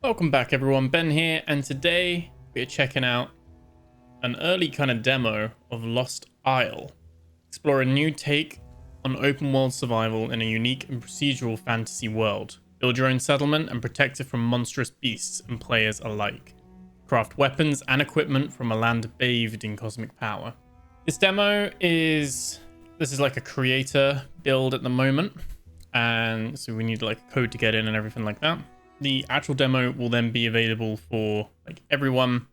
Welcome back everyone, Ben here, and today we're checking out an early kind of demo of Lost Isle. Explore a new take on open world survival in a unique and procedural fantasy world. Build your own settlement and protect it from monstrous beasts and players alike. Craft weapons and equipment from a land bathed in cosmic power. This demo is like a creator build at the moment, and so we need like a code to get in and everything like that. The actual demo will then be available for like everyone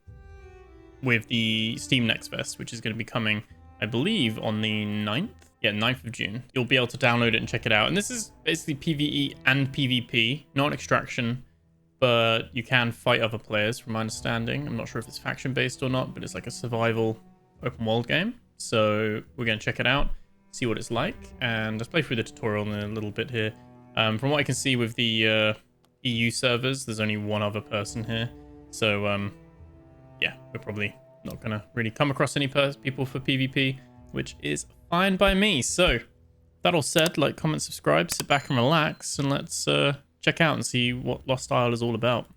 with the Steam NextFest, which is going to be coming, I believe, on the 9th. Yeah, 9th of June. You'll be able to download it and check it out. And this is basically PvE and PvP, not an extraction, but you can fight other players from my understanding. I'm not sure if it's faction based or not, but it's like a survival open world game. So we're going to check it out, see what it's like, and let's play through the tutorial in a little bit here. From what I can see with the EU servers, there's only one other person here, so yeah, we're probably not gonna really come across any people for PvP, which is fine by me. So that all said, like, comment, subscribe, sit back and relax, and let's check out and see what Lost Isle is all about.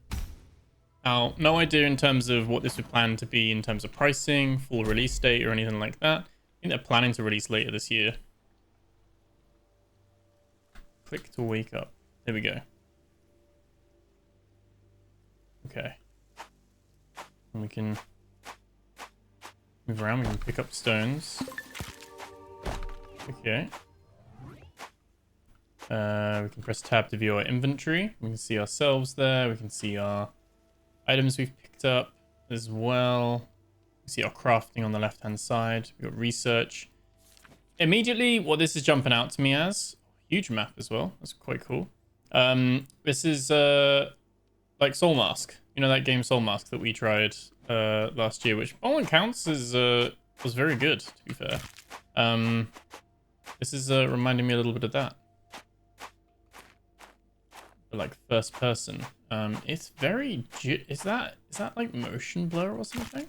Now, no idea in terms of what this would plan to be in terms of pricing, full release date, or anything like that. I think they're planning to release later this year. Click to wake up. There we go. Okay. And we can move around, we can pick up stones. Okay. We can press tab to view our inventory. We can see ourselves there. We can see our items we've picked up as well. We can see our crafting on the left-hand side. We've got research. Immediately, what this is jumping out to me as, huge map as well. That's quite cool. This is like Soul Mask, you know, that game Soul Mask that we tried last year, which by all accounts is was very good, to be fair. This is reminding me a little bit of that, but like first person. It's very is that like motion blur or something?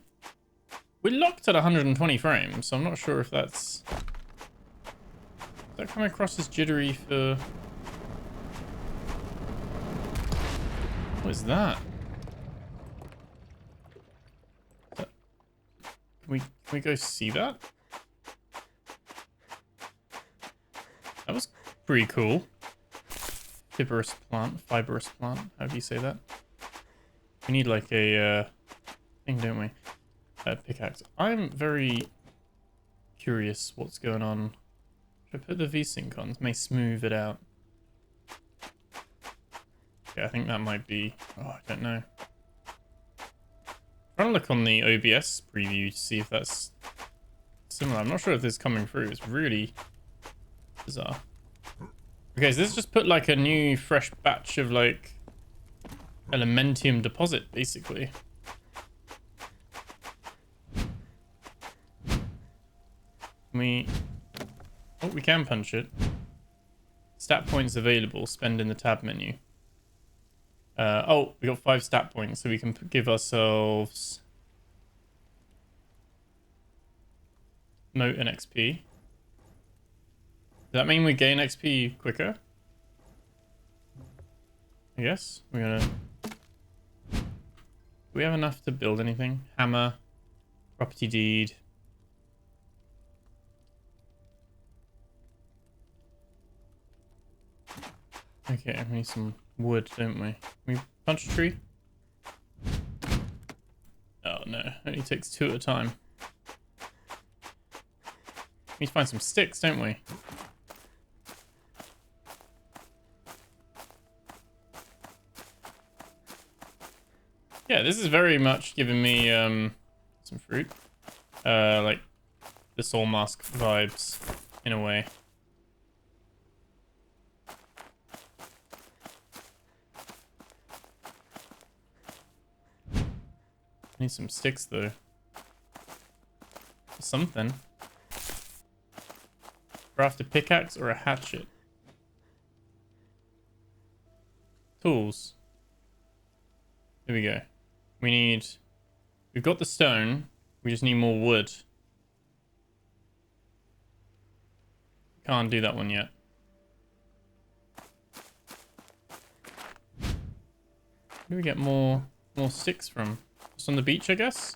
We're locked at 120 frames, so I'm not sure if that's, is that coming across as jittery for, what is that? Can we go see that? That was pretty cool. Fibrous plant, how do you say that? We need like a thing, don't we? Pickaxe. I'm very curious what's going on. Should I put the V-Sync on? It may smooth it out. Yeah, I think that might be, oh, I don't know. I'm trying to look on the OBS preview to see if that's similar. I'm not sure if this is coming through. It's really bizarre. Okay, so this just put like a new fresh batch of like Elementium deposit, basically. Oh, we can punch it. Stat points available, spend in the tab menu. Oh, we got 5 stat points, so we can give ourselves moat and XP. Does that mean we gain XP quicker? I guess we're gonna. Do we have enough to build anything? Hammer, property deed. Okay, we need some wood, don't we? Can we punch a tree? Oh no, it only takes 2 at a time. We need to find some sticks, don't we? Yeah, this is very much giving me some fruit. Like the Soul Mask vibes in a way. Need some sticks though. Something. Craft a pickaxe or a hatchet. Tools. Here we go. We've got the stone. We just need more wood. Can't do that one yet. Where do we get more sticks from? Just on the beach, I guess?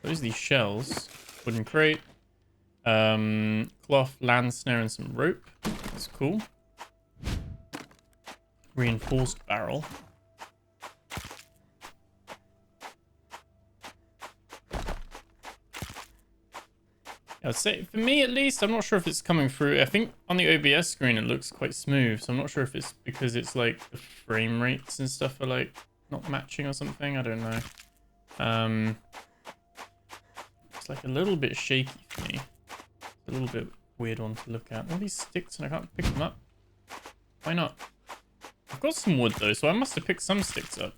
Those are these shells. Wooden crate. Cloth, land snare, and some rope. That's cool. Reinforced barrel. I'd say, for me at least, I'm not sure if it's coming through. I think on the OBS screen it looks quite smooth, so I'm not sure if it's because it's like the frame rates and stuff are like not matching or something. I don't know. It's like a little bit shaky for me. It's a little bit weird one to look at. All these sticks and I can't pick them up. Why not? I've got some wood though, so I must have picked some sticks up.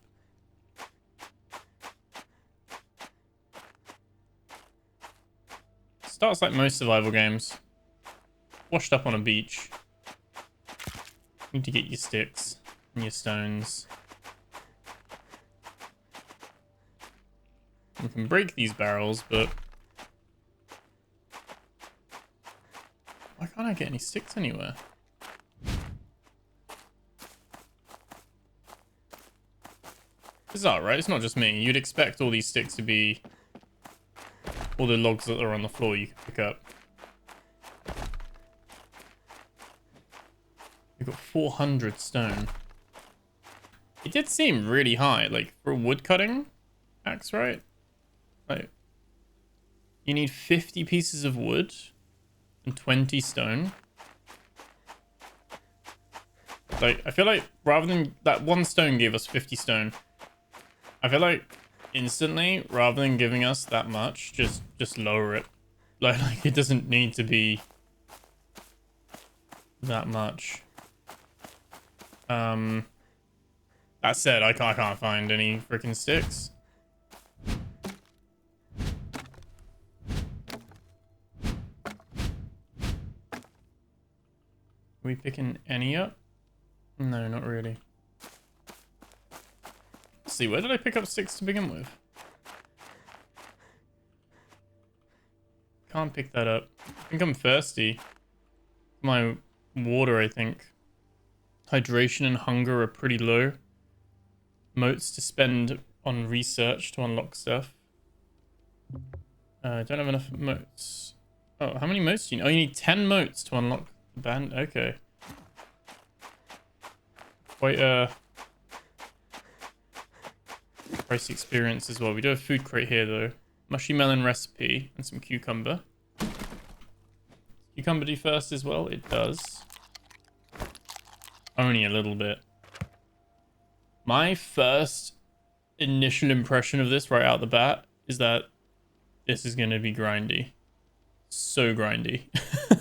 Starts like most survival games. Washed up on a beach. Need to get your sticks and your stones. We can break these barrels, but why can't I get any sticks anywhere? Bizarre, right? It's not just me. You'd expect all these sticks to be all the logs that are on the floor you can pick up. We've got 400 stone. It did seem really high, like for a wood cutting axe, right? Like, you need 50 pieces of wood and 20 stone. Like, I feel like rather than that one stone gave us 50 stone, I feel like instantly, rather than giving us that much, just lower it. Like it doesn't need to be that much. That said, I can't find any freaking sticks. Are we picking any up? No, not really. Let's see, where did I pick up sticks to begin with? Can't pick that up. I think I'm thirsty. My water, I think. Hydration and hunger are pretty low. Motes to spend on research to unlock stuff. I don't have enough motes. Oh, how many motes do you need? Oh, you need 10 motes to unlock the band. Okay. Quite a pricey experience as well. We do have food crate here though. Mushy melon recipe and some cucumber. Cucumber do first as well? It does. Only a little bit. My first initial impression of this right out the bat is that this is going to be grindy. So grindy.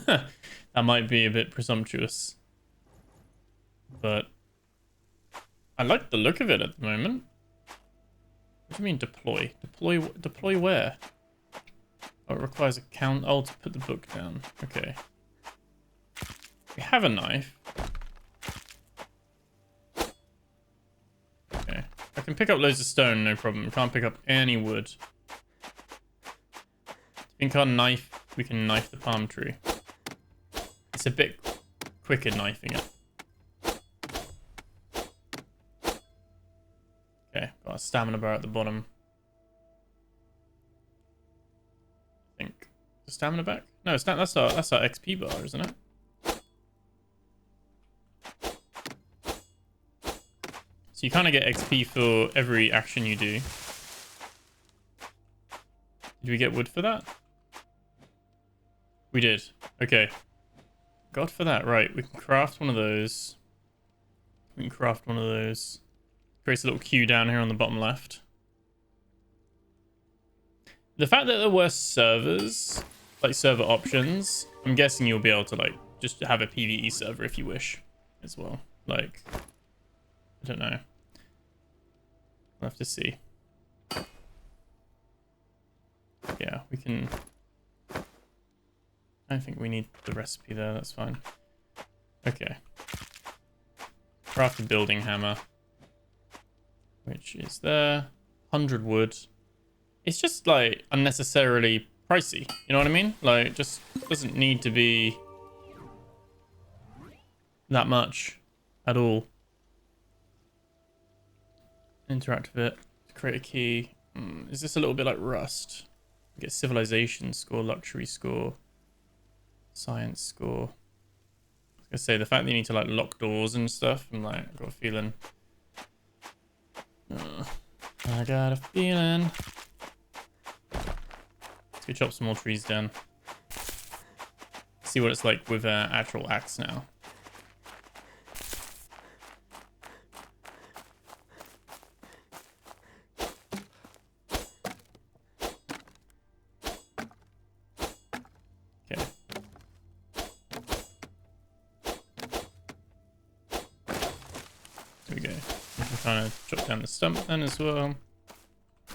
That might be a bit presumptuous. But I like the look of it at the moment. What do you mean deploy? Deploy where? Oh, it requires a count. Oh, to put the book down. Okay. We have a knife. Okay. I can pick up loads of stone, no problem. Can't pick up any wood. I think our knife, we can knife the palm tree. It's a bit quicker knifing it. Okay, got a stamina bar at the bottom. I think. The stamina back? No, it's not. That's our XP bar, isn't it? So you kind of get XP for every action you do. Did we get wood for that? We did. Okay. God for that. Right, we can craft one of those. We can craft one of those. Creates a little queue down here on the bottom left. The fact that there were servers, like server options, I'm guessing you'll be able to like just have a PvE server if you wish as well. Like, I don't know. We'll have to see. Yeah, we can. I don't think we need the recipe there. That's fine. Okay. Craft a building hammer, which is there. 100 wood. It's just like unnecessarily pricey. You know what I mean? Like, just doesn't need to be that much at all. Interact with it to create a key. Is this a little bit like Rust? Get civilization score, luxury score, science score. I was gonna say the fact that you need to like lock doors and stuff. I'm like, I've got a feeling. I got a feeling. Let's go chop some more trees down. See what it's like with actual axe now. Okay. There we go. We can kind of chop down the stump then as well.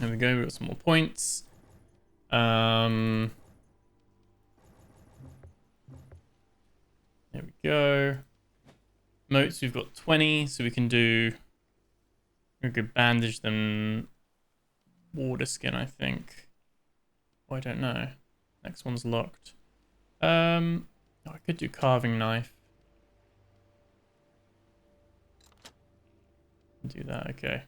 There we go. We've got some more points. There we go. Motes, we've got 20, so we can do a good bandage, then water skin, I think. Oh, I don't know. Next one's locked. I could do carving knife. Do that, okay.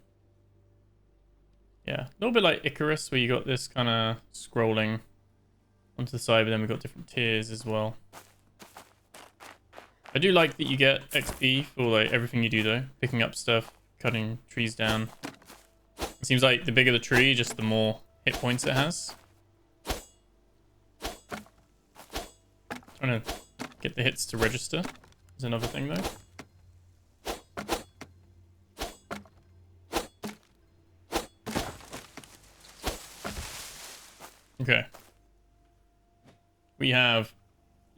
Yeah, a little bit like Icarus, where you got this kind of scrolling onto the side, but then we've got different tiers as well. I do like that you get XP for like everything you do though. Picking up stuff, cutting trees down. It seems like the bigger the tree, just the more hit points it has. Trying to get the hits to register is another thing though. Okay. We have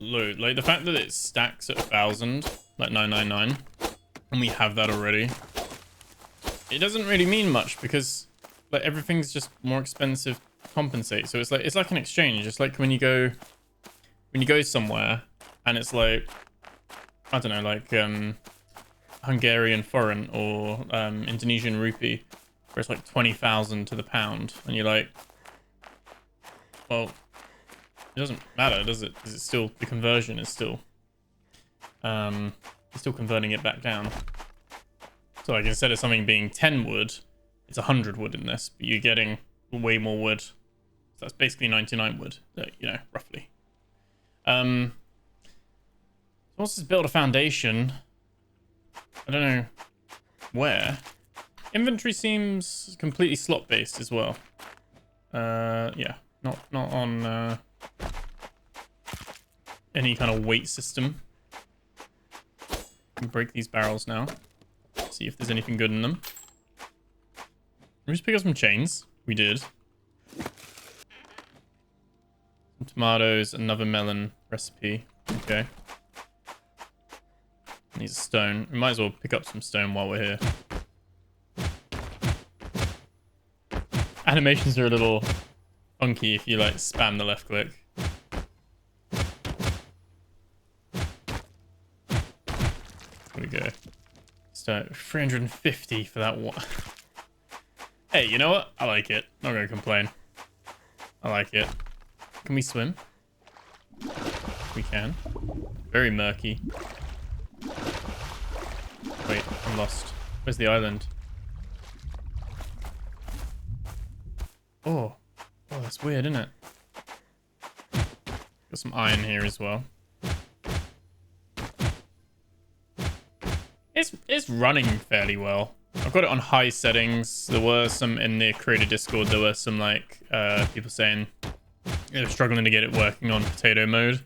load. Like the fact that it stacks at 1,000, like 999, and we have that already. It doesn't really mean much because like everything's just more expensive to compensate. So it's like an exchange. It's like when you go somewhere and it's like, I don't know, like Hungarian foreign or Indonesian rupee, where it's like 20,000 to the pound, and you're like, well, it doesn't matter, does it? Because it's still, the conversion is still, it's still converting it back down. So like instead of something being 10 wood, it's 100 wood in this, but you're getting way more wood. So that's basically 99 wood, you know, roughly. Once it's built a foundation, I don't know where. Inventory seems completely slot based as well. Yeah. Not on any kind of weight system. Can break these barrels now. See if there's anything good in them. Let me just pick up some chains. We did. Some tomatoes, another melon recipe. Okay. Needs a stone. We might as well pick up some stone while we're here. Animations are a little funky if you like spam the left click. There we go. So 350 for that one. Hey, you know what? I like it. Not gonna complain. I like it. Can we swim? We can. Very murky. Wait, I'm lost. Where's the island? Oh. Oh, that's weird, isn't it? Got some iron here as well. It's running fairly well. I've got it on high settings. There were some in the creator Discord. There were some like people saying they're struggling to get it working on potato mode,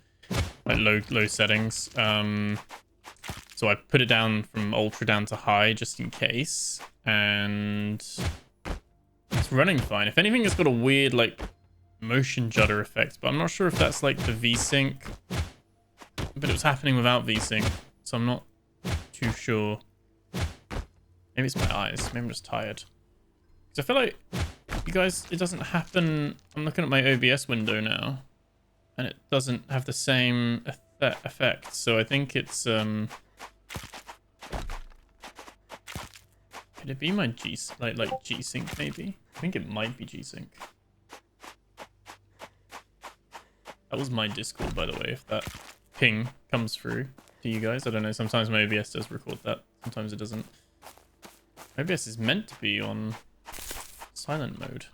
like low settings. So I put it down from ultra down to high just in case, and it's running fine. If anything, it's got a weird like motion judder effect, but I'm not sure if that's like the VSync. But it was happening without VSync, so I'm not too sure. Maybe it's my eyes. Maybe I'm just tired. Because I feel like, you guys, it doesn't happen. I'm looking at my OBS window now, and it doesn't have the same effect. So I think it's could it be my G-Sync maybe? I think it might be G-Sync. That was my Discord, by the way, if that ping comes through. to you guys. I don't know. Sometimes my OBS does record that. Sometimes it doesn't. OBS is meant to be on silent mode.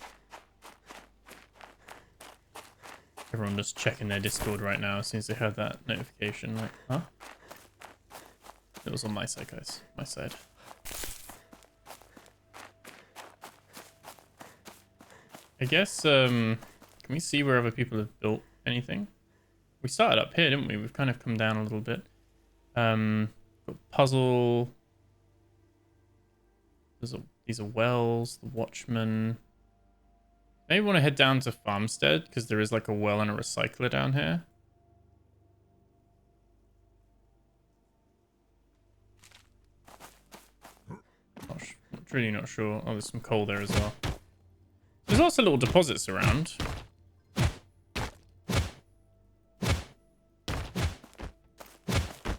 Everyone just checking their Discord right now as soon as they heard that notification. Like, huh? It was on my side, guys. My side. I guess, can we see where other people have built anything? We started up here, didn't we? We've kind of come down a little bit. Got puzzle. These are wells, the watchman. Maybe want to head down to Farmstead because there is like a well and a recycler down here. Really not sure. Oh, there's some coal there as well. There's also little deposits around.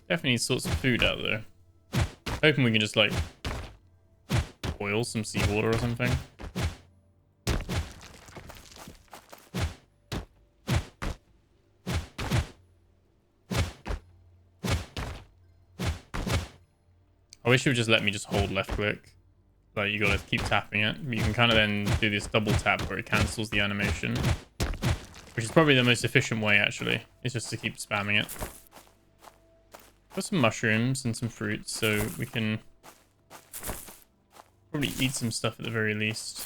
Definitely need sorts of food out there. Hoping we can just like boil some seawater or something. I wish it would just let me just hold left click. Like, you gotta keep tapping it. You can kind of then do this double tap where it cancels the animation. Which is probably the most efficient way, actually. It's just to keep spamming it. Got some mushrooms and some fruits, so we can probably eat some stuff at the very least.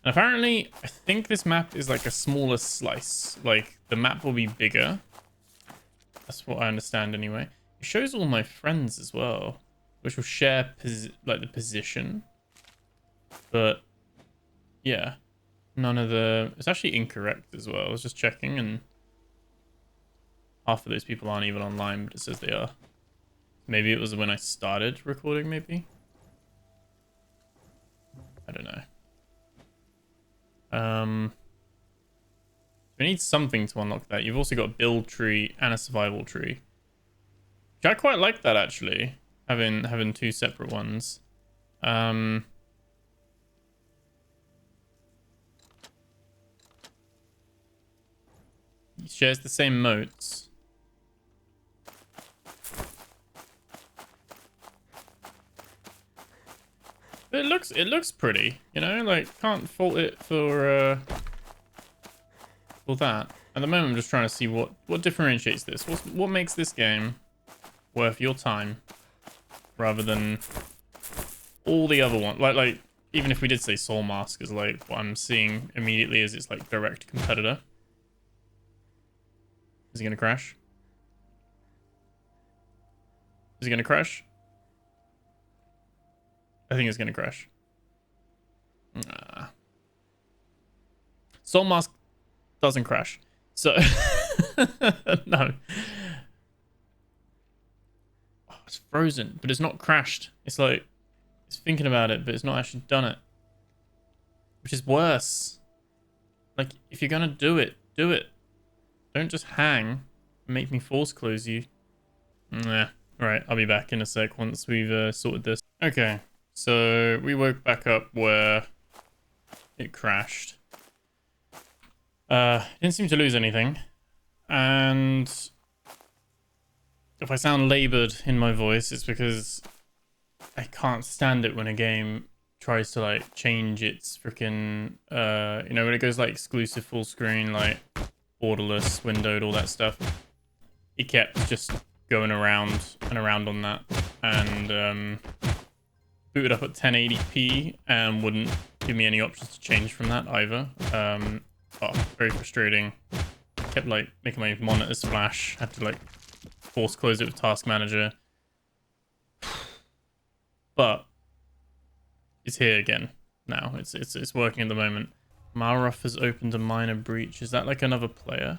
And apparently, I think this map is like a smaller slice. Like, the map will be bigger. That's what I understand anyway. It shows all my friends as well, which will share like the position. But yeah, none of the... It's actually incorrect as well. I was just checking and half of those people aren't even online, but it says they are. Maybe it was when I started recording, maybe? I don't know. We need something to unlock that. You've also got a build tree and a survival tree. Which I quite like that, actually. Having two separate ones. It shares the same moats. But it looks pretty, you know, like can't fault it for that. At the moment I'm just trying to see what differentiates this. What makes this game worth your time rather than all the other ones. Like even if we did say Soul Mask is like what I'm seeing immediately is its like direct competitor. Is he gonna crash? Is he gonna crash? I think it's gonna crash. Nah. Soul Mask doesn't crash. So no. Oh, it's frozen, but it's not crashed. It's like it's thinking about it, but it's not actually done it. Which is worse. Like, if you're gonna do it, do it. Don't just hang and make me force close you. Nah. Alright, I'll be back in a sec once we've sorted this. Okay, so we woke back up where it crashed. Didn't seem to lose anything. And if I sound labored in my voice, it's because I can't stand it when a game tries to like change its freaking you know, when it goes like exclusive full screen, like borderless, windowed, all that stuff. It kept just going around and around on that, and booted up at 1080p and wouldn't give me any options to change from that either. Oh, very frustrating. Kept like making my monitors flash. Had to like force close it with Task Manager. But it's here again now. It's working at the moment. Malruff has opened a minor breach. Is that like another player?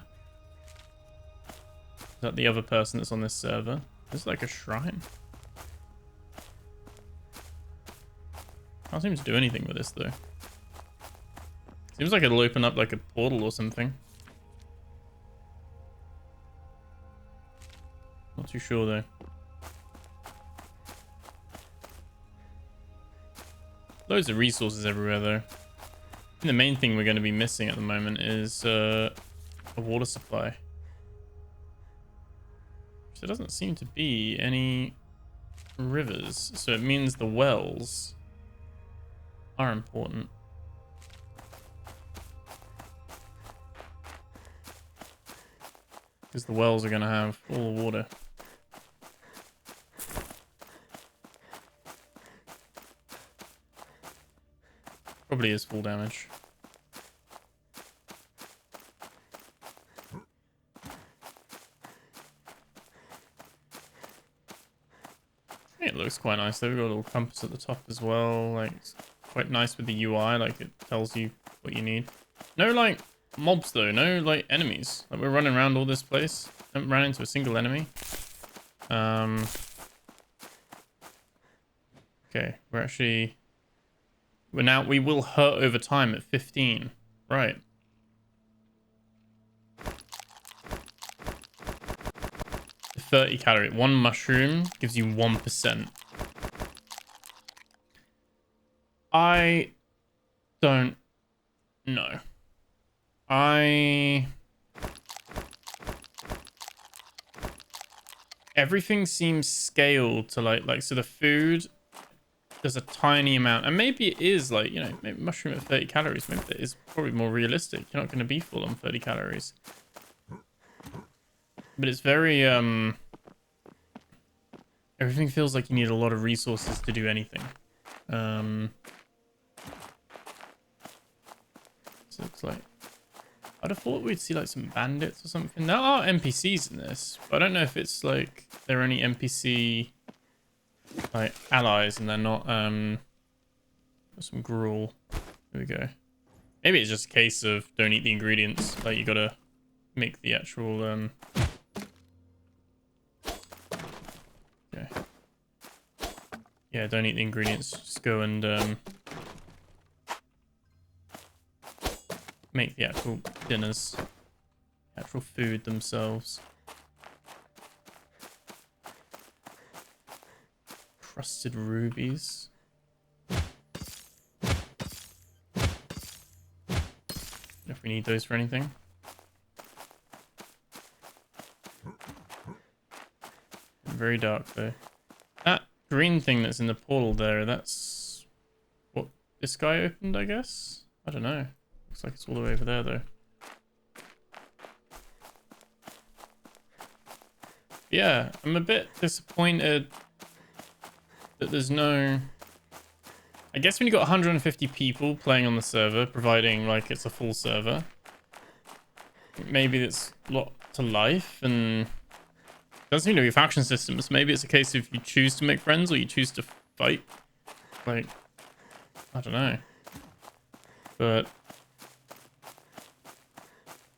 Is that the other person that's on this server? This is like a shrine. Can't seem to do anything with this though. Seems like it'll open up like a portal or something. Not too sure though. Loads of resources everywhere though. I think the main thing we're going to be missing at the moment is a water supply. there doesn't seem to be any rivers, so it means the wells are important. Because the wells are going to have all the water. Probably is full damage. It looks quite nice though. We've got a little compass at the top as well. Like, it's quite nice with the UI. Like, it tells you what you need. No, like, mobs though. No, like, enemies. Like, we're running around all this place. Haven't ran into a single enemy. Okay, we will hurt over time at 15. Right. The 30 calorie. One mushroom gives you 1%. I don't know. Everything seems scaled to like so the food, there's a tiny amount, and maybe it is like, you know, maybe mushroom at 30 calories, maybe that is probably more realistic. You're not going to be full on 30 calories, but it's very everything feels like you need a lot of resources to do anything. So it's like, I'd have thought we'd see like some bandits or something. There are NPCs in this, but I don't know if it's like there are any NPC like allies and they're not some gruel. Here we go. Maybe it's just a case of don't eat the ingredients, like you gotta make the actual okay. Yeah, don't eat the ingredients, just go and make the actual dinners, actual food themselves. Crusted rubies. If we need those for anything. Very dark though. That green thing that's in the portal there, that's what this guy opened, I guess? I don't know. Looks like it's all the way over there though. Yeah, I'm a bit disappointed that there's no... I guess when you got 150 people playing on the server, providing like it's a full server, maybe it's a lot to life and doesn't seem to be faction systems. Maybe it's a case of you choose to make friends or you choose to fight. Like, I don't know. But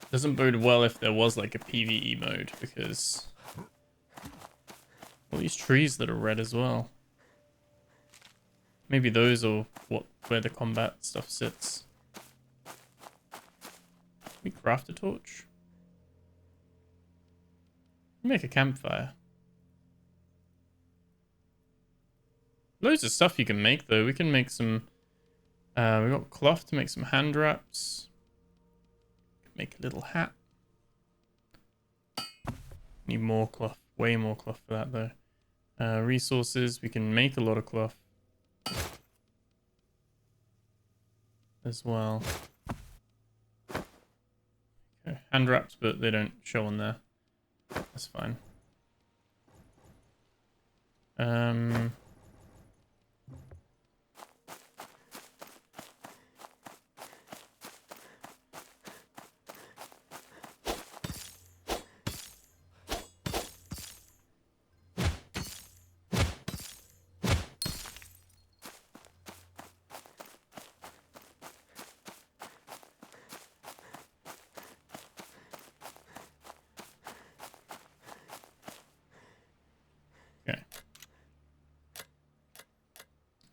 it doesn't bode well if there was like a PvE mode, because all these trees that are red as well. Maybe those are where the combat stuff sits. Can we craft a torch? Make a campfire. Loads of stuff you can make though. We can make some... we got cloth to make some hand wraps. Make a little hat. Need more cloth. Way more cloth for that though. Resources. We can make a lot of cloth as well. Okay. Hand wraps, but they don't show on there. That's fine.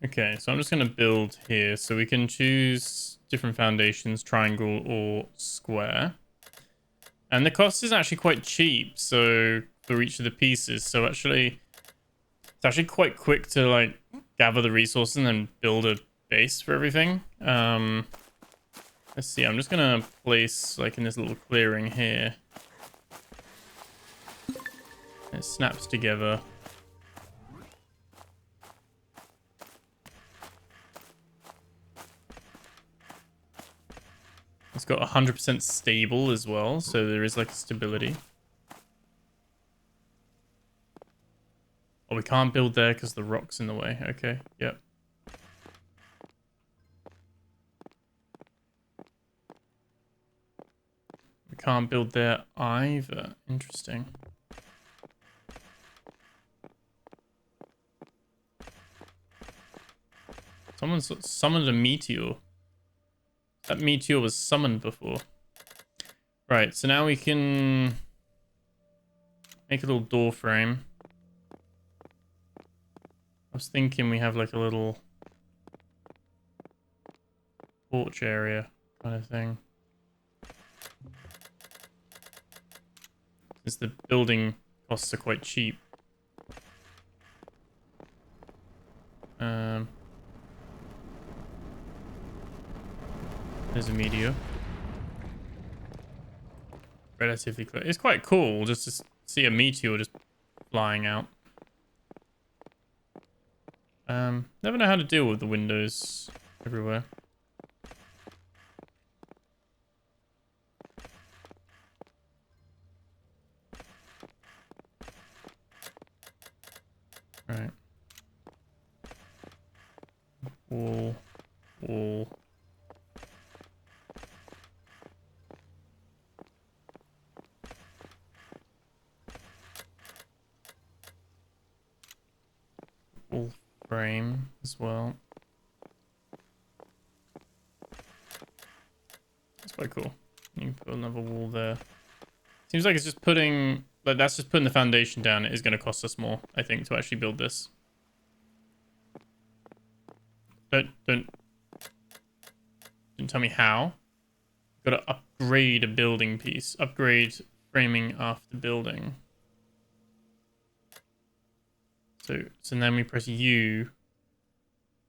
Okay, so I'm just going to build here. So we can choose different foundations, triangle or square. And the cost is actually quite cheap, so for each of the pieces. So actually, it's actually quite quick to like gather the resources and then build a base for everything. Let's see, I'm just going to place like in this little clearing here. It snaps together. It's got 100% stable as well, so there is like stability. Oh, we can't build there because the rock's in the way. Okay, yep. We can't build there either. Interesting. Someone's summoned a meteor. That meteor was summoned before. Right, so now we can make a little door frame. I was thinking we have like a little porch area kind of thing. Since the building costs are quite cheap. There's a meteor. Relatively close. It's quite cool just to see a meteor just flying out. Never know how to deal with the windows everywhere. Right. Wall. Wall. Wall frame as well. That's quite cool. You can put another wall there. Seems like it's just putting, like that's just putting the foundation down. It is going to cost us more, I think, to actually build this. Don't tell me how. Got to upgrade a building piece. Upgrade framing after building. So then we press U.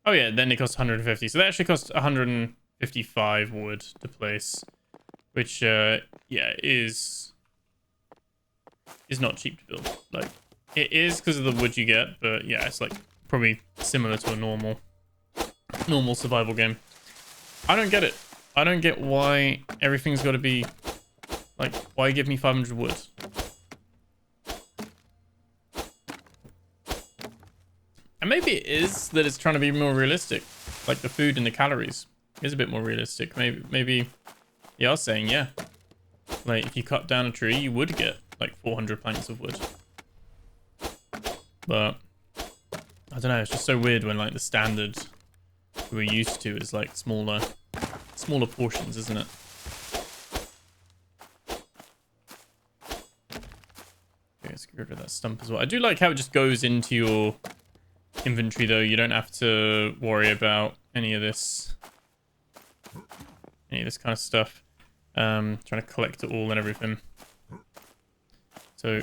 Oh yeah, then it costs 150. So that actually costs 155 wood to place, which yeah is not cheap to build. Like it is because of the wood you get, but yeah, it's like probably similar to a normal survival game. I don't get it. I don't get why everything's got to be like, why give me 500 wood? And maybe it is that it's trying to be more realistic. Like the food and the calories is a bit more realistic. Maybe yeah, I was saying, yeah. Like if you cut down a tree, you would get like 400 planks of wood. But I don't know, it's just so weird when like the standard we're used to is like smaller portions, isn't it? Okay, let's get rid of that stump as well. I do like how it just goes into your inventory though. You don't have to worry about any of this kind of stuff. Trying to collect it all and everything. So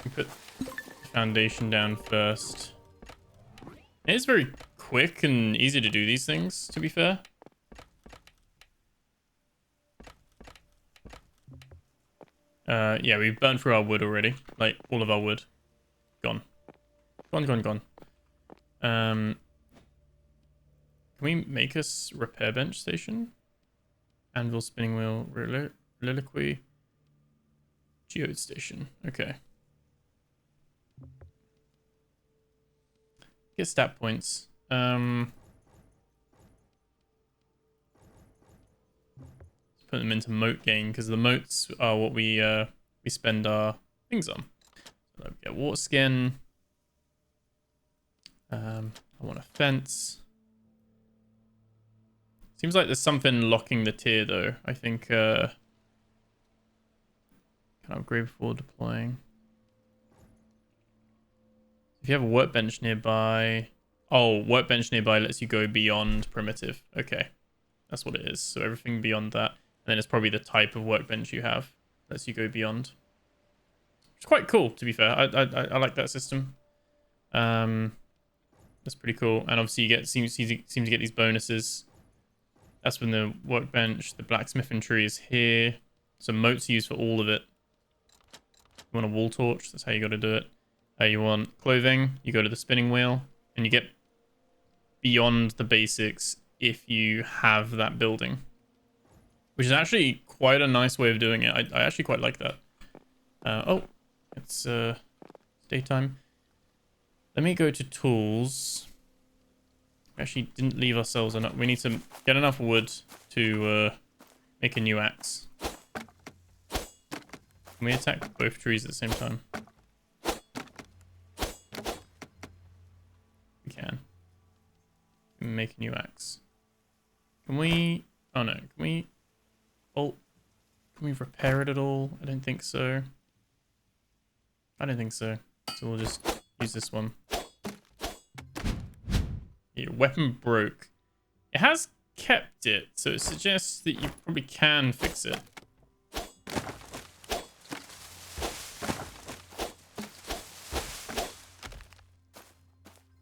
we put the foundation down first. It is very quick and easy to do these things, to be fair. Yeah, we've burned through our wood already. Like, all of our wood. Gone. Gone. Can we make a repair bench station? Anvil, spinning wheel, reliquary, geode station. Okay. Get stat points. Let's put them into moat gain because the moats are what we spend our things on. So get water skin. I want a fence. Seems like there's something locking the tier though. I think can upgrade before deploying. If you have a workbench nearby. Oh, workbench nearby lets you go beyond primitive. Okay. That's what it is. So everything beyond that. And then it's probably the type of workbench you have lets you go beyond. It's quite cool, to be fair. I like that system. That's pretty cool. And obviously you seem to get these bonuses. That's when the workbench, the blacksmithing tree is here. So moats are used for all of it. You want a wall torch, that's how you got to do it. You want clothing, you go to the spinning wheel, and you get beyond the basics if you have that building. Which is actually quite a nice way of doing it. I actually quite like that. Oh, it's daytime. Let me go to tools. We actually didn't leave ourselves enough. We need to get enough wood to make a new axe. Can we attack both trees at the same time? We can. Make a new axe. Can we... Oh no, can we... Oh, can we repair it at all? I don't think so. I don't think so. So we'll just use this one. Your weapon broke. It has kept it, so it suggests that you probably can fix it.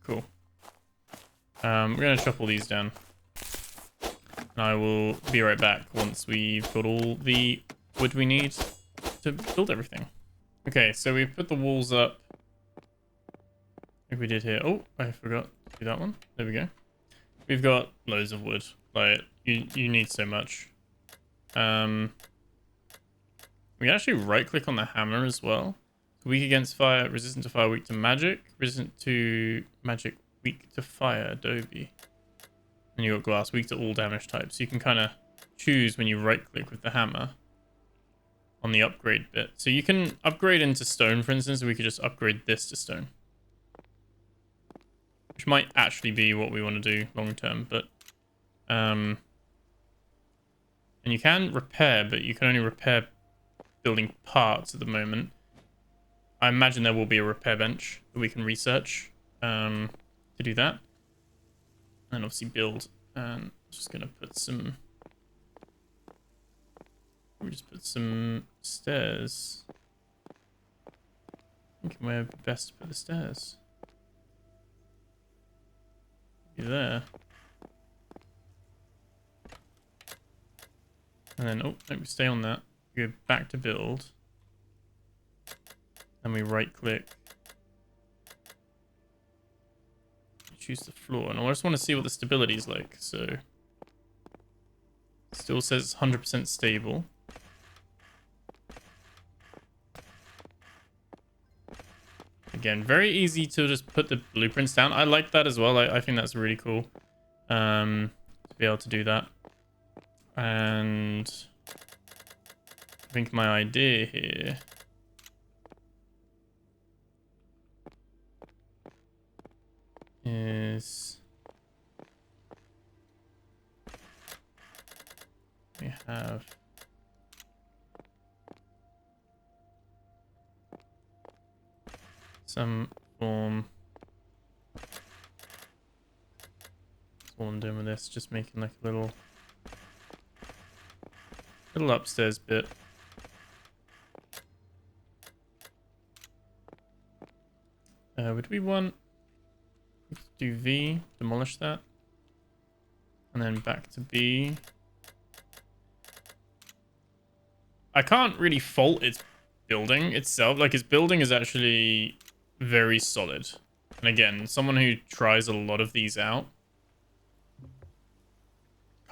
Cool. We're gonna chop all these down. And I will be right back once we've got all the wood we need to build everything. Okay, so we've put the walls up. Like we did here. Oh, I forgot to do that one. There we go. We've got loads of wood. Like, you need so much. We can actually right-click on the hammer as well. Weak against fire, resistant to fire, weak to magic. Resistant to magic, weak to fire, adobe. And you got glass, weak to all damage types. So you can kind of choose when you right-click with the hammer on the upgrade bit. So you can upgrade into stone, for instance. We could just upgrade this to stone. Which might actually be what we want to do long term, but... and you can repair, but you can only repair building parts at the moment. I imagine there will be a repair bench that we can research to do that. And obviously build. And I'm just going to put some... We just put some stairs. Thinking where would be best to put the stairs. Be there. And then, oh, let me stay on that. Go back to build. And we right click. Choose the floor. And I just want to see what the stability is like. So, it still says it's 100% stable. Again, very easy to just put the blueprints down. I like that as well. I think that's really cool. To be able to do that. And I think my idea here is we have some form. That's all I'm doing with this, just making like a little upstairs bit. Would we want to do V, demolish that, and then back to B? I can't really fault its building itself. Like, its building is actually very solid. And again, someone who tries a lot of these out.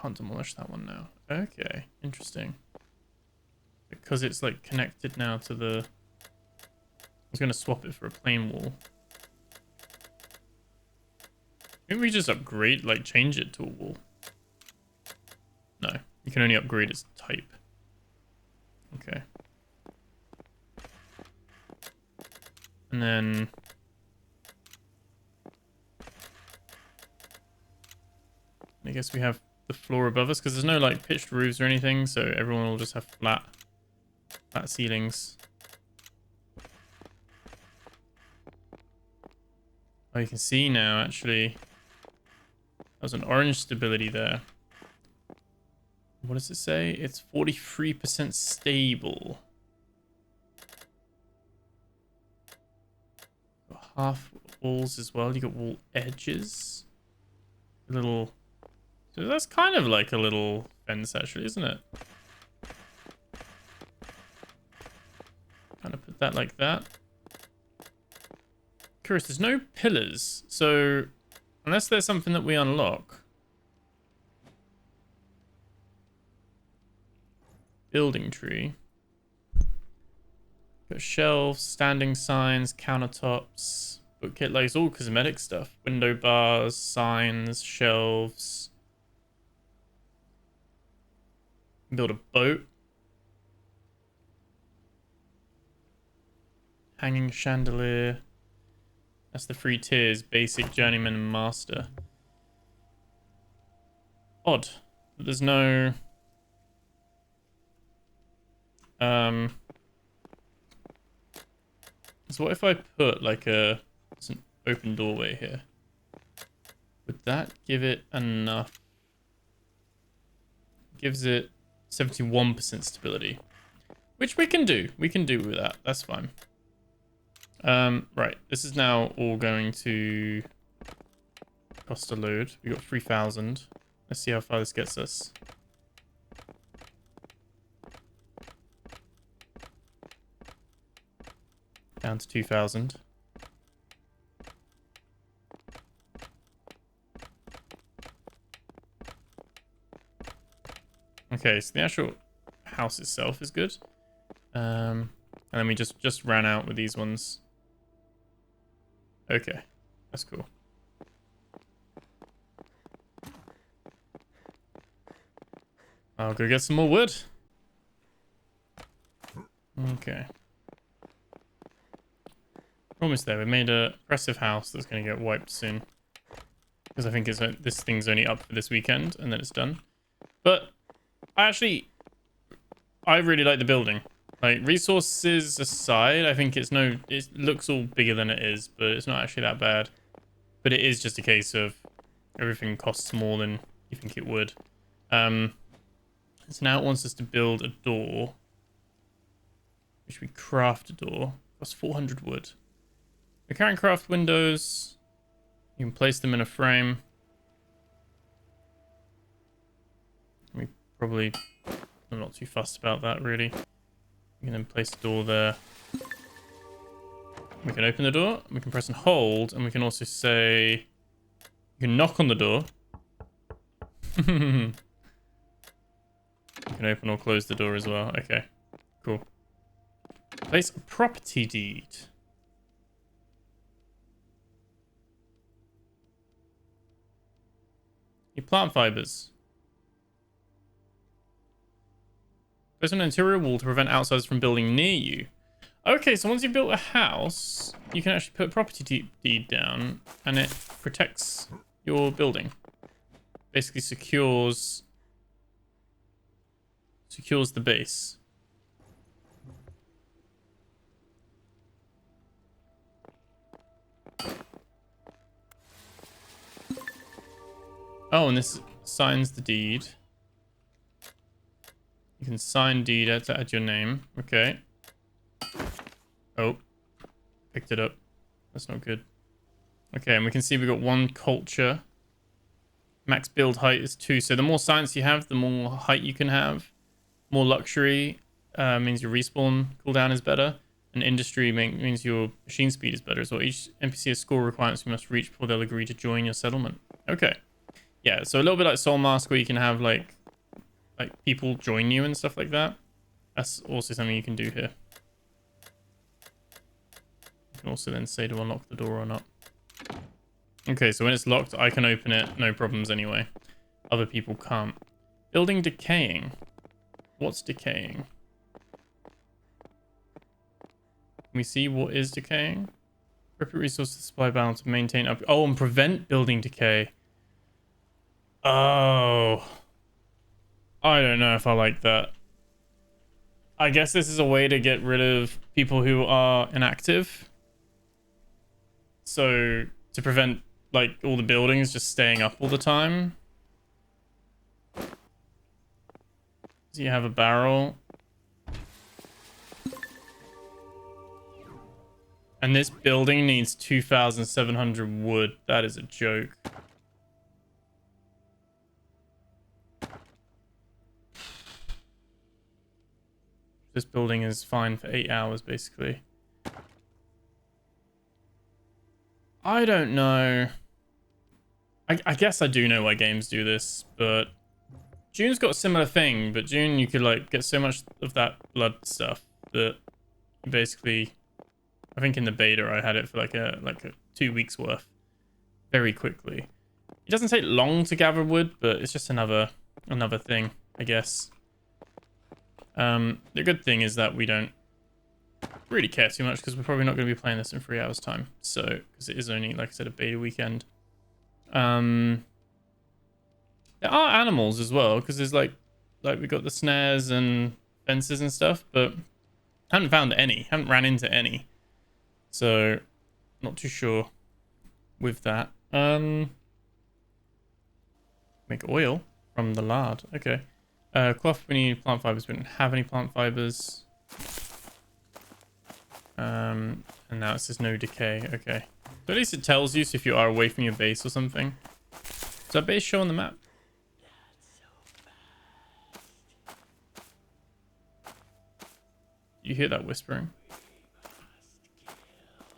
Can't demolish that one now. Okay, interesting. Because it's like connected now to the... I was going to swap it for a plain wall. Maybe we just upgrade, like change it to a wall. No, you can only upgrade its type. Okay. And then... I guess we have the floor above us, because there's no like pitched roofs or anything, so everyone will just have flat ceilings. Oh, you can see now, actually, there's an orange stability there. What does it say? It's 43% stable. Got half walls as well. You got wall edges. A little... So that's kind of like a little fence, actually, isn't it? Kind of put that like that. curious. There's no pillars, so unless there's something that we unlock. Building tree. Got shelves, standing signs, countertops, bookcase, like it's all cosmetic stuff. Window bars, signs, shelves. Build a boat. Hanging chandelier. That's the 3 tiers: basic, journeyman, and master. Odd. There's no... So what if I put like an open doorway here? Would that give it enough? Gives it 71% stability, which we can do. We can do with that. That's fine. Right. This is now all going to cost a load. We got 3,000. Let's see how far this gets us. Down to 2,000. Okay, so the actual house itself is good. And then we just ran out with these ones. Okay, that's cool. I'll go get some more wood. Okay. Almost there. We made a impressive house that's going to get wiped soon. Because I think this thing's only up for this weekend, and then it's done. But I really like the building. Like, resources aside, I think it looks all bigger than it is, but it's not actually that bad. But it is just a case of everything costs more than you think it would. So now it wants us to build a door. Which we craft a door. Costs 400 wood. We can craft windows. You can place them in a frame. I'm not too fussed about that, really. We can then place a door there. We can open the door. We can press and hold. And we can also say... You can knock on the door. You can open or close the door as well. Okay, cool. Place a property deed. Your plant fibers. Place an interior wall to prevent outsiders from building near you. Okay, so once you've built a house, you can actually put a property deed down, and it protects your building. Basically secures the base. Oh, and this signs the deed. You can sign deed to add your name. Okay. Oh. Picked it up. That's not good. Okay, and we can see we got 1 culture. Max build height is 2. So the more science you have, the more height you can have. More luxury means your respawn cooldown is better. And industry means your machine speed is better as well. Each NPC has score requirements you must reach before they'll agree to join your settlement. Okay. Yeah, so a little bit like Soul Mask, where you can have like people join you and stuff like that. That's also something you can do here. You can also then say to unlock the door or not. Okay, so when it's locked, I can open it, no problems anyway. Other people can't. Building decaying. What's decaying? Can we see what is decaying? Appropriate resources supply balance to maintain up. Oh, and prevent building decay. Oh. I don't know if I like that. I guess this is a way to get rid of people who are inactive. So, to prevent, like, all the buildings just staying up all the time. So you have a barrel. And this building needs 2,700 wood. That is a joke. This building is fine for 8 hours, basically. I don't know. I guess I do know why games do this, but June's got a similar thing, but June you could like get so much of that blood stuff that basically, I think in the beta I had it for like a 2 weeks worth very quickly. It doesn't take long to gather wood, but it's just another thing, I guess. The good thing is that we don't really care too much because we're probably not going to be playing this in 3 hours time. So, because it is only, like I said, a beta weekend. There are animals as well, because there's like we got the snares and fences and stuff, but haven't found any, haven't ran into any. So, not too sure with that. Make oil from the lard. Okay. Cloth, we need plant fibers. We don't have any plant fibers. And now it says no decay. Okay. So at least it tells you so if you are away from your base or something. Does that base show on the map? You hear that whispering?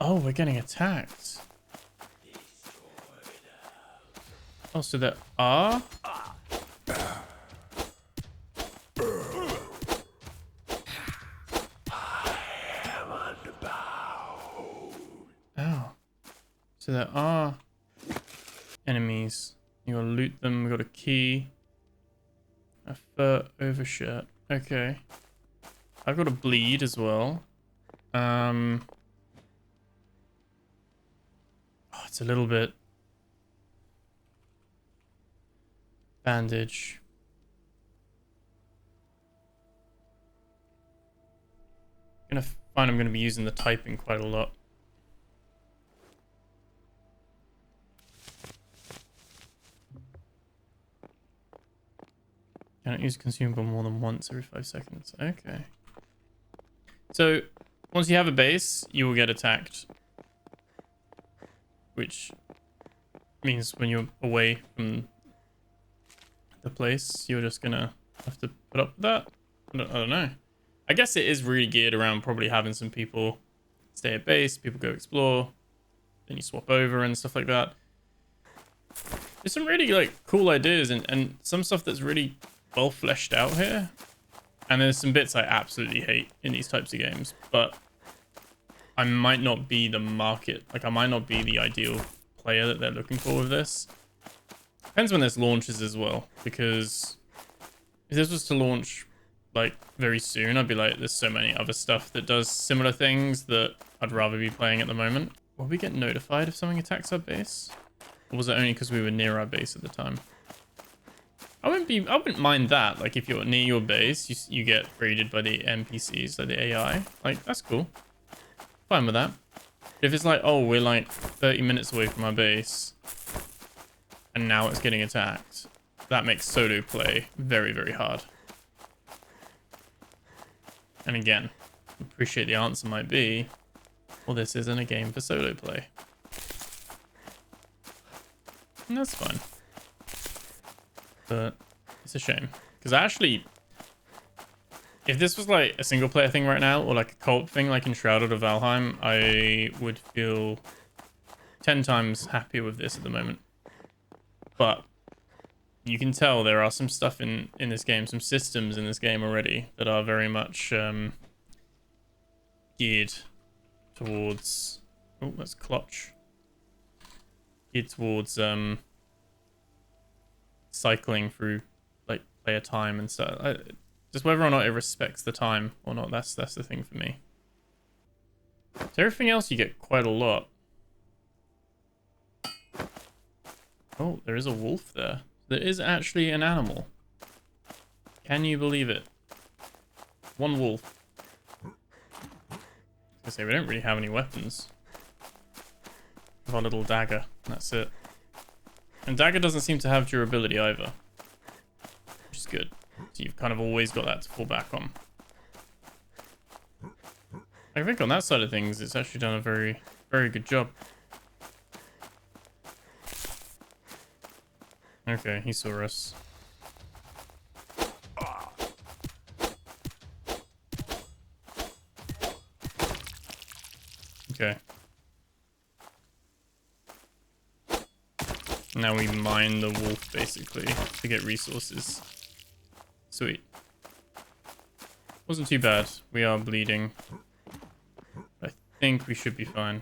Oh, we're getting attacked. Oh, so there are? Oh. So there are enemies. You gotta loot them. We got a key. A fur overshirt. Okay. I've got a bleed as well. Oh, it's a little bit. Bandage. I'm gonna find I'm gonna be using the typing quite a lot. Cannot use consumable more than once every 5 seconds. Okay. So, once you have a base, you will get attacked. Which means when you're away from the place, you're just gonna have to put up with that. I don't know. I guess it is really geared around probably having some people stay at base, people go explore, then you swap over and stuff like that. There's some really like cool ideas and some stuff that's really well fleshed out here. And there's some bits I absolutely hate in these types of games, but I might not be the market. Like, I might not be the ideal player that they're looking for with this. Depends when this launches as well, because if this was to launch, like, very soon, I'd be like, there's so many other stuff that does similar things that I'd rather be playing at the moment. Will we get notified if something attacks our base? Or was it only because we were near our base at the time? I wouldn't mind that. Like, if you're near your base, you get raided by the NPCs, like the AI. Like, that's cool. Fine with that. But if it's like, oh, we're like 30 minutes away from our base, and now it's getting attacked, that makes solo play very, very hard. And again, appreciate the answer might be, well, this isn't a game for solo play. And that's fine. But it's a shame. Because actually, if this was like a single player thing right now, or like a co-op thing like in Shrouded of Valheim, I would feel 10 times happier with this at the moment. But you can tell there are some stuff in this game, some systems in this game already that are very much geared towards... Oh, that's clutch. Geared towards cycling through like player time and stuff. Just whether or not it respects the time or not, that's the thing for me. So everything else you get quite a lot. Oh, there is a wolf there. There is actually an animal. Can you believe it? One wolf. I was gonna say, we don't really have any weapons. We have our little dagger. That's it. And dagger doesn't seem to have durability either. Which is good. So you've kind of always got that to fall back on. I think on that side of things, it's actually done a very, very good job. Okay, he saw us. Okay. Now we mine the wolf, basically, to get resources. Sweet. Wasn't too bad. We are bleeding. I think we should be fine.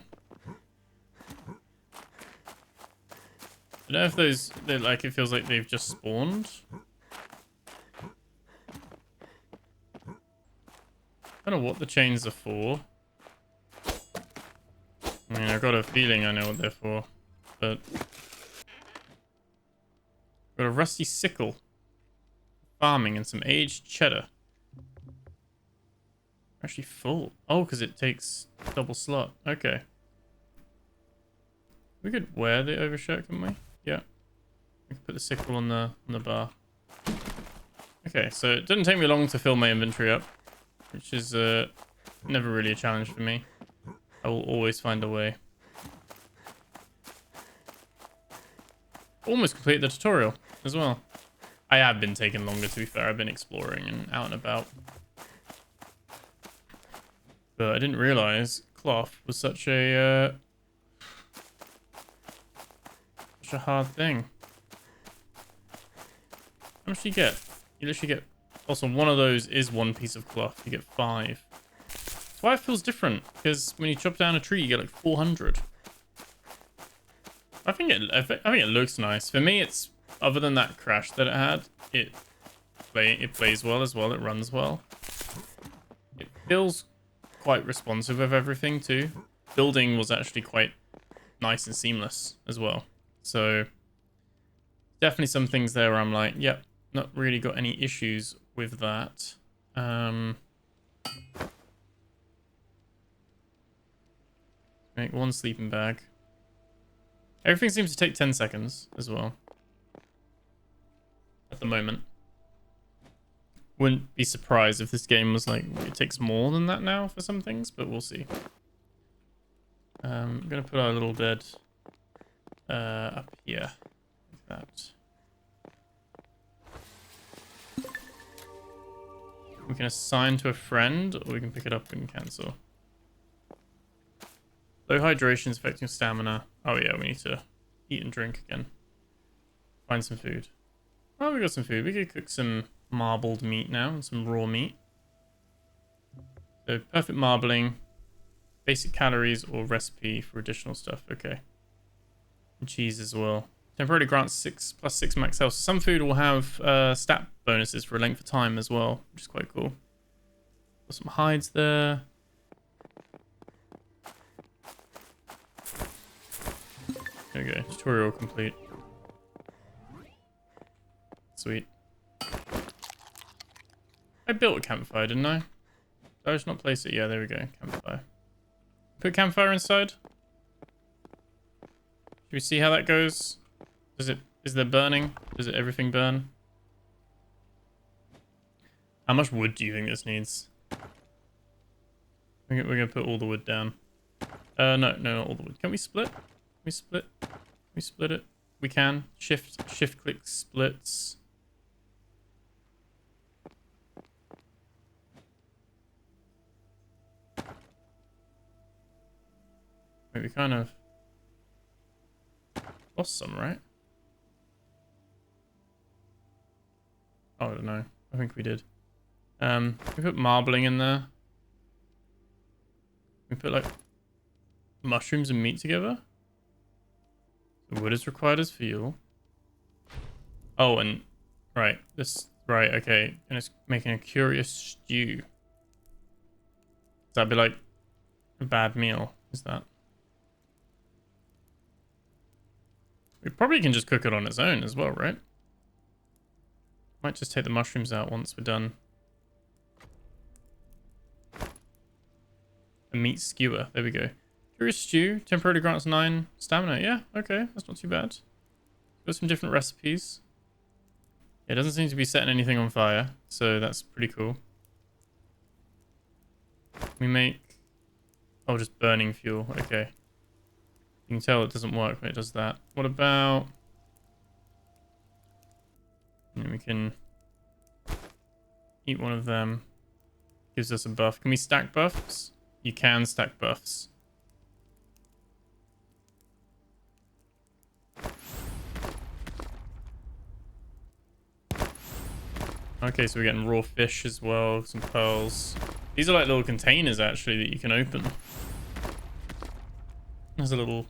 I don't know if those, like, it feels like they've just spawned. I don't know what the chains are for. I mean, I've got a feeling I know what they're for, but... Got a rusty sickle. Farming and some aged cheddar. Actually full. Oh, because it takes double slot. Okay. We could wear the overshirt, couldn't we? Yeah. We could put the sickle on the bar. Okay, so it didn't take me long to fill my inventory up, which is never really a challenge for me. I will always find a way. Almost completed the tutorial as well. I have been taking longer, to be fair. I've been exploring and out and about. But I didn't realize cloth was such a hard thing. How much do you get? You literally get... Also, one of those is one piece of cloth. You get 5. That's why it feels different. Because when you chop down a tree, you get like 400. I think it looks nice. For me, it's... Other than that crash that it had, it plays well as well. It runs well. It feels quite responsive with everything too. Building was actually quite nice and seamless as well. So definitely some things there where I'm like, yep, not really got any issues with that. Make one sleeping bag. Everything seems to take 10 seconds as well. At the moment. Wouldn't be surprised if this game was like, it takes more than that now for some things, but we'll see. I'm going to put our little bed up here. Like that. We can assign to a friend, or we can pick it up and cancel. Low hydration is affecting stamina. Oh yeah, we need to eat and drink again. Find some food. Oh, we got some food. We could cook some marbled meat now and some raw meat. So perfect marbling, basic calories or recipe for additional stuff. Okay. And cheese as well. Temporarily grants 6+6 max health. So some food will have stat bonuses for a length of time as well, which is quite cool. Got some hides there. There we go. Tutorial complete. Sweet. I built a campfire, didn't I? Did I just not place it? Yeah, there we go. Campfire. Put campfire inside. Should we see how that goes? Is there burning? Does it everything burn? How much wood do you think this needs? We're gonna put all the wood down. No, not all the wood. Can we split? Can we split? Can we split it? We can. Shift click splits. Wait, we kind of lost some, right? Oh, I don't know. I think we did. We put marbling in there. We put like mushrooms and meat together. The wood is required as fuel. Oh, and right, okay, and it's making a curious stew. That'd be like a bad meal, is that? We probably can just cook it on its own as well, right? Might just take the mushrooms out once we're done. A meat skewer, there we go. Curious stew, temporarily grants 9 stamina. Yeah, okay, that's not too bad. Got some different recipes. It doesn't seem to be setting anything on fire, so that's pretty cool. We make... Oh, just burning fuel, okay. You can tell it doesn't work when it does that. What about... And we can eat one of them. Gives us a buff. Can we stack buffs? You can stack buffs. Okay, so we're getting raw fish as well, some pearls. These are like little containers actually that you can open. There's a little...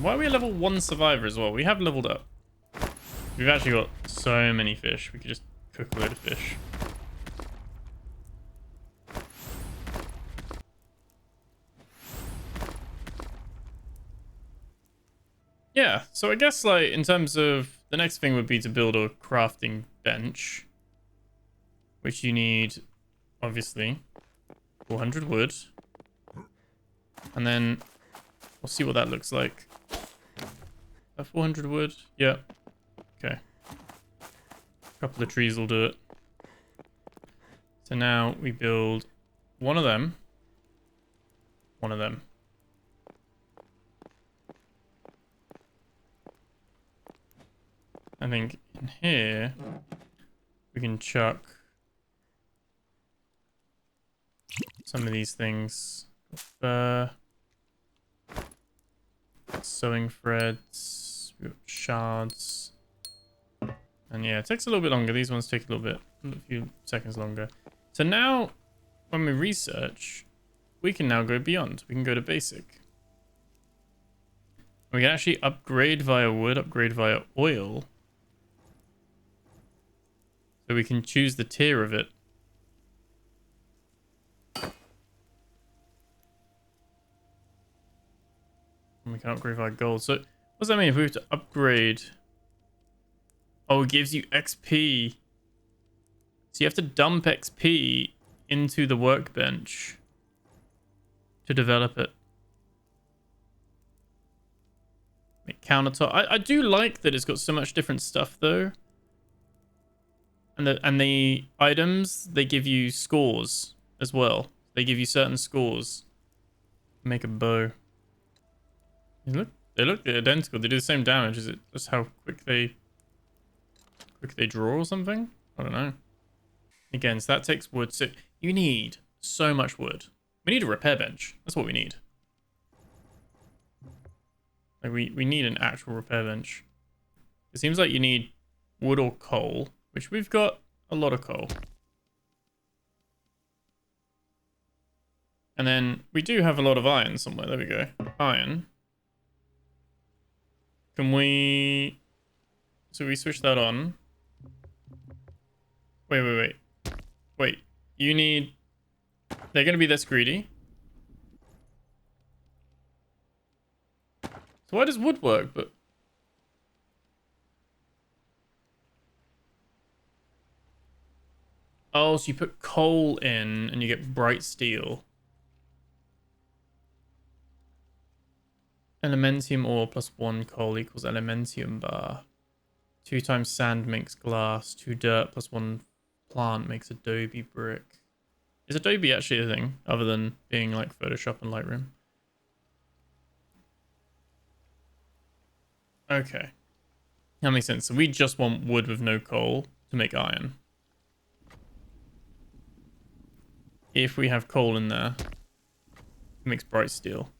Why are we a level 1 survivor as well? We have leveled up. We've actually got so many fish. We could just cook a load of fish. Yeah, so I guess like in terms of the next thing would be to build a crafting bench, which you need obviously 400 wood, and then we'll see what that looks like. 400 wood, yeah, okay. A couple of trees will do it. So now we build one of them, one of them. I think in here we can chuck some of these things. Sewing threads, we've got shards. And yeah, it takes a little bit longer. These ones take a few seconds longer. So now when we research, we can now go beyond. We can go to basic. We can actually upgrade via wood, upgrade via oil. So we can choose the tier of it. And we can upgrade via gold. So what does that mean if we were to upgrade? Oh, it gives you XP. So you have to dump XP into the workbench to develop it. Make countertop. I do like that it's got so much different stuff though. And the items, they give you scores as well. They give you certain scores. Make a bow. They look identical. They do the same damage. Is it just how quick they draw or something? I don't know. Again, so that takes wood. So you need so much wood. We need a repair bench. That's what we need. Like we need an actual repair bench. It seems like you need wood or coal, which we've got a lot of coal. And then we do have a lot of iron somewhere. There we go. Iron. Can we... So we switch that on. Wait. Wait, you need... They're going to be this greedy. So why does wood work, but... Oh, so you put coal in and you get bright steel. Elementium ore plus 1 coal equals elementium bar. 2 times sand makes glass. 2 dirt plus 1 plant makes adobe brick. Is adobe actually a thing other than being like Photoshop and Lightroom? Okay. That makes sense. So we just want wood with no coal to make iron. If we have coal in there, it makes bright steel.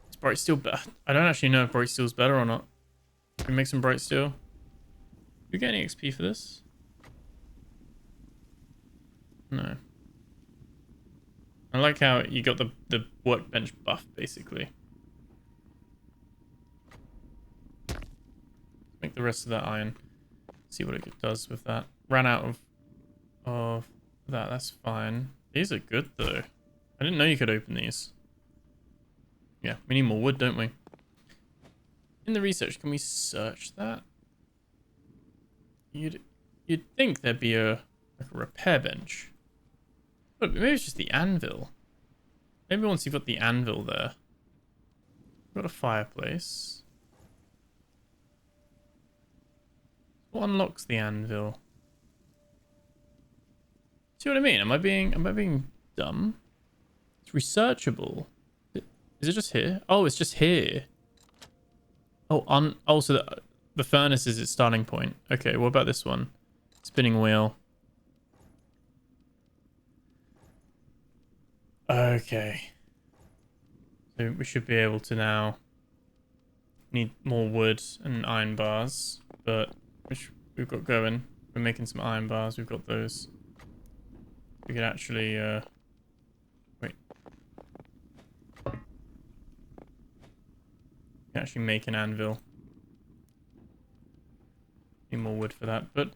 Is bright steel better? I don't actually know if bright steel is better or not. Can we make some bright steel? Do we get any XP for this? No. I like how you got the workbench buff, basically. Make the rest of that iron. See what it does with that. Ran out of that. That's fine. These are good, though. I didn't know you could open these. Yeah, we need more wood, don't we? In the research, can we search that? You'd think there'd be like a repair bench. But maybe it's just the anvil. Maybe once you've got the anvil there. Got a fireplace. What unlocks the anvil? See what I mean? Am I being dumb? It's researchable. Is it just here? Oh, it's just here. Oh, so the furnace is its starting point. Okay, what about this one? Spinning wheel. Okay. So we should be able to now need more wood and iron bars, but we've got going. We're making some iron bars. We've got those. We could actually, wait. We can actually make an anvil. Need more wood for that, but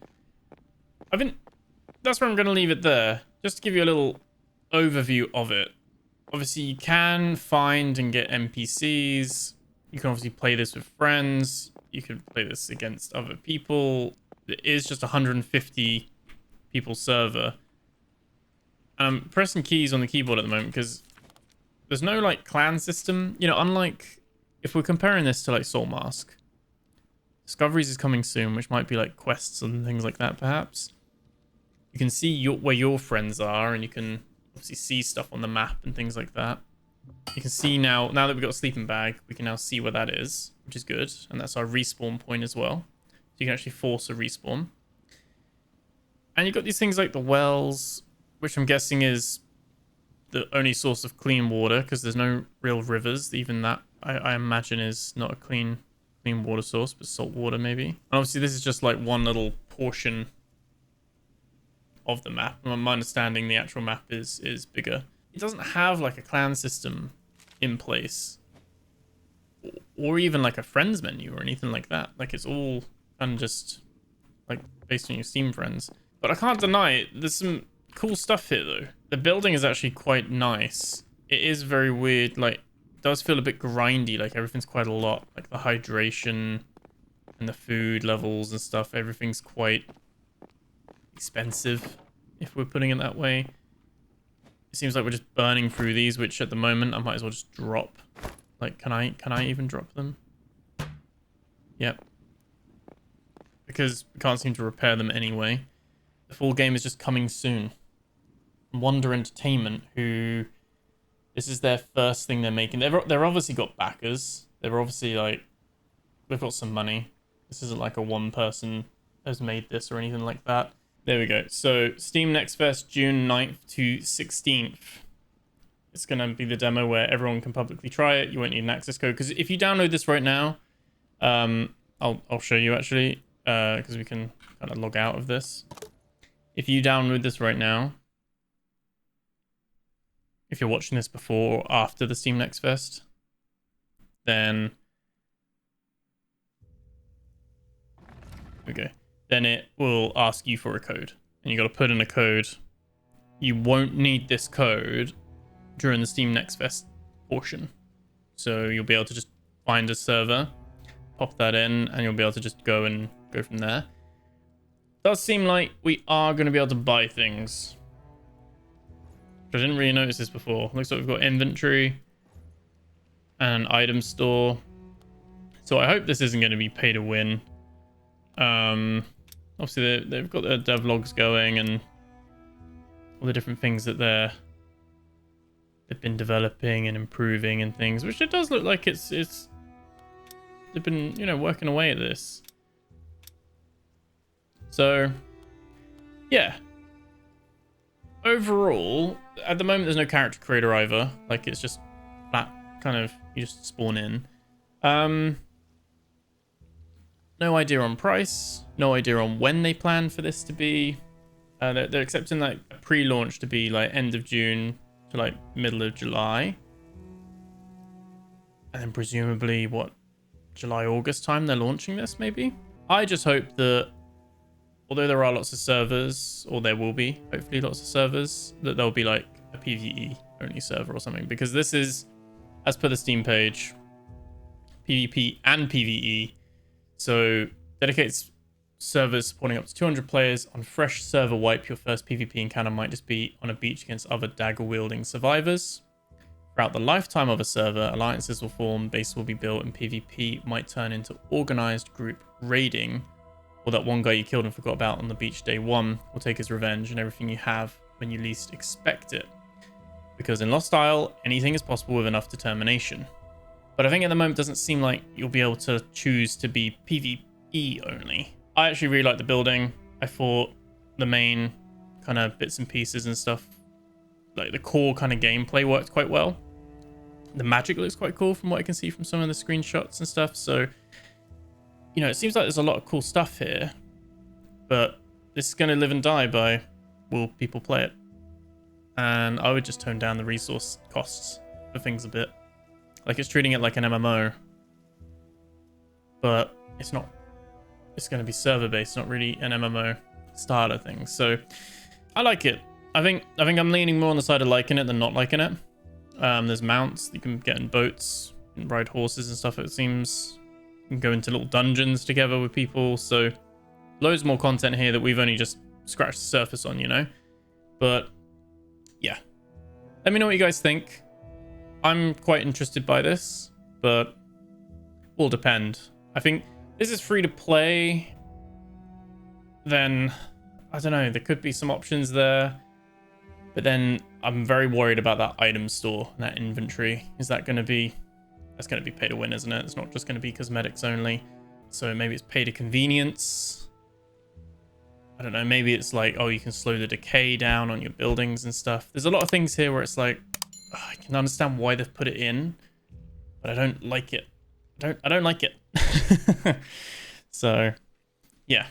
that's where I'm going to leave it there. Just to give you a little overview of it. Obviously, you can find and get NPCs. You can obviously play this with friends. You can play this against other people. It is just 150 people server. I'm pressing keys on the keyboard at the moment because there's no like clan system. You know, unlike if we're comparing this to like Soul Mask. Discoveries is coming soon, which might be like quests and things like that, perhaps. You can see where your friends are, and you can obviously see stuff on the map and things like that. You can see now that we've got a sleeping bag, we can now see where that is, which is good. And that's our respawn point as well. So you can actually force a respawn. And you've got these things like the wells, which I'm guessing is the only source of clean water, because there's no real rivers. Even that, I imagine, is not a clean water source, but salt water maybe. And obviously this is just like one little portion of the map. My understanding, the actual map is bigger. It doesn't have like a clan system in place, or even like a friends menu or anything like that. Like it's all kind of just like based on your Steam friends. But I can't deny it, there's some cool stuff here though. The building is actually quite nice. It is very weird, like it does feel a bit grindy, like everything's quite a lot, like the hydration and the food levels and stuff, everything's quite expensive, if we're putting it that way. It seems like we're just burning through these, which at the moment I might as well just drop. Like, can I even drop them? Yep. Because we can't seem to repair them anyway. The full game is just coming soon. Wunder Entertainment, who this is their first thing they're making. They're obviously got backers. They're obviously like, they've got some money. This isn't like a one person has made this or anything like that. There we go. So Steam NextFest, June 9th to 16th. It's going to be the demo where everyone can publicly try it. You won't need an access code, because if you download this right now, I'll show you actually, because we can kind of log out of this. If you download this right now, if you're watching this before or after the Steam NextFest, then okay. Then it will ask you for a code, and you got to put in a code. You won't need this code during the Steam NextFest portion, so you'll be able to just find a server, pop that in, and you'll be able to just go from there. Does seem like we are going to be able to buy things. I didn't really notice this before. Looks like we've got inventory and an item store. So I hope this isn't going to be pay to win. Obviously they've got their devlogs going and all the different things that they've been developing and improving and things, which it does look like it's they've been, you know, working away at this. So yeah, overall at the moment there's no character creator either. Like it's just flat, kind of, you just spawn in. No idea on price, no idea on when they plan for this to be. They're accepting like a pre-launch to be like end of June to like middle of July. And then presumably what, July, August time they're launching this maybe? I just hope that, although there are lots of servers, or there will be hopefully lots of servers, that there'll be like a PvE only server or something. Because this is, as per the Steam page, PvP and PvE. So dedicated servers supporting up to 200 players. On fresh server wipe, your first PvP encounter might just be on a beach against other dagger-wielding survivors. Throughout the lifetime of a server, alliances will form, bases will be built, and PvP might turn into organized group raiding. Or that one guy you killed and forgot about on the beach day one will take his revenge and everything you have when you least expect it. Because in Lost Isle, anything is possible with enough determination. But I think at the moment it doesn't seem like you'll be able to choose to be PvE only. I actually really like the building. I thought the main kind of bits and pieces and stuff, like the core kind of gameplay, worked quite well. The magic looks quite cool from what I can see from some of the screenshots and stuff. So, you know, it seems like there's a lot of cool stuff here. But this is going to live and die by will people play it. And I would just tone down the resource costs for things a bit. Like it's treating it like an MMO. But it's not. It's going to be server based, not really an MMO starter thing. So I like it. I think I'm leaning more on the side of liking it than not liking it. There's mounts you can get in boats, and ride horses and stuff. It seems you can go into little dungeons together with people. So loads more content here that we've only just scratched the surface on, you know. But yeah, let me know what you guys think. I'm quite interested by this, but will depend. I think this is free to play. Then I don't know. There could be some options there. But then I'm very worried about that item store and that inventory. Is that going to be... That's going to be pay to win, isn't it? It's not just going to be cosmetics only. So maybe it's pay to convenience. I don't know. Maybe it's like, oh, you can slow the decay down on your buildings and stuff. There's a lot of things here where it's like, oh, I can understand why they've put it in, but I don't like it. I don't like it. So, yeah.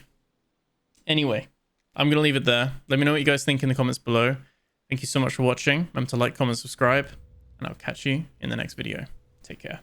Anyway, I'm going to leave it there. Let me know what you guys think in the comments below. Thank you so much for watching. Remember to like, comment, subscribe, and I'll catch you in the next video. Take care.